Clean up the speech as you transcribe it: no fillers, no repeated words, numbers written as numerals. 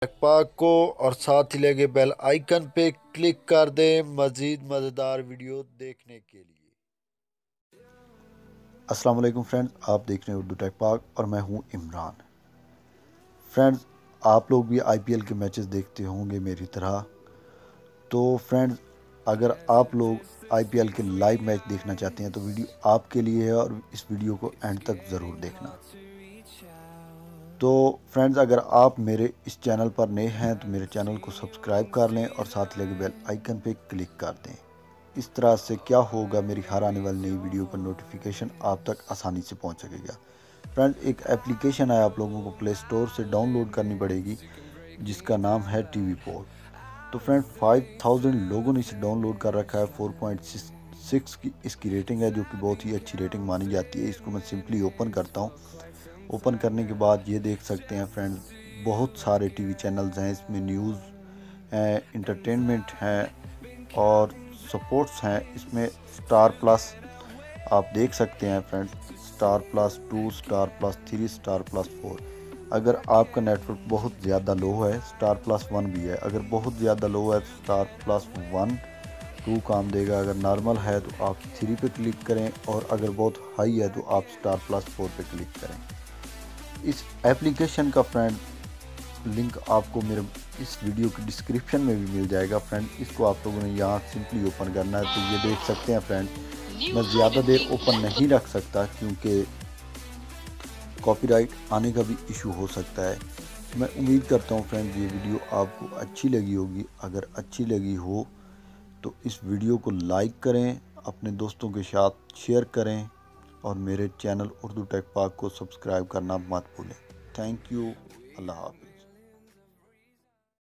पाक को और साथ ही लगे बेल आइकन पे क्लिक कर दें मज़ीद मज़ेदार वीडियो देखने के लिए। अस्सलाम वालेकुम फ्रेंड्स, आप देख रहे हैं उर्दू टेक पाक और मैं हूं इमरान। फ्रेंड्स, आप लोग भी आईपीएल के मैचेस देखते होंगे मेरी तरह। तो फ्रेंड्स, अगर आप लोग आईपीएल के लाइव मैच देखना चाहते हैं तो वीडियो आपके लिए है और इस वीडियो को एंड तक ज़रूर देखना। तो फ्रेंड्स, अगर आप मेरे इस चैनल पर नए हैं तो मेरे चैनल को सब्सक्राइब कर लें और साथ लगे बेल आइकन पे क्लिक कर दें। इस तरह से क्या होगा, मेरी हर आने वाली नई वीडियो का नोटिफिकेशन आप तक आसानी से पहुंच सकेगा। फ्रेंड, एक एप्लीकेशन है, आप लोगों को प्ले स्टोर से डाउनलोड करनी पड़ेगी जिसका नाम है टीवी पोल। तो फ्रेंड, 5000 लोगों ने इसे डाउनलोड कर रखा है। 4.6 की इसकी रेटिंग है, जो कि बहुत ही अच्छी रेटिंग मानी जाती है। इसको मैं सिंपली ओपन करता हूँ। ओपन करने के बाद ये देख सकते हैं फ्रेंड, बहुत सारे टीवी चैनल्स हैं इसमें। न्यूज़ हैं, इंटरटेनमेंट हैं और सपोर्ट्स हैं। इसमें स्टार प्लस आप देख सकते हैं फ्रेंड्स, स्टार+2, स्टार+3, स्टार+4। अगर आपका नेटवर्क बहुत ज़्यादा लो है, स्टार+1 भी है। अगर बहुत ज़्यादा लो है तो स्टार+1 2 काम देगा। अगर नॉर्मल है तो आप 3 पे क्लिक करें और अगर बहुत हाई है तो आप स्टार+4 पे क्लिक करें। इस एप्लीकेशन का फ्रेंड लिंक आपको मेरे इस वीडियो की डिस्क्रिप्शन में भी मिल जाएगा। फ्रेंड, इसको आप लोगों ने यहाँ सिंपली ओपन करना है। तो ये देख सकते हैं फ्रेंड, मैं ज़्यादा देर ओपन नहीं रख सकता क्योंकि कॉपीराइट आने का भी इशू हो सकता है। मैं उम्मीद करता हूँ फ्रेंड ये वीडियो आपको अच्छी लगी होगी। अगर अच्छी लगी हो तो इस वीडियो को लाइक करें, अपने दोस्तों के साथ शेयर करें और मेरे चैनल उर्दू टेक पाक को सब्सक्राइब करना मत भूलें। Thank you. अल्लाह हाफ़िज़।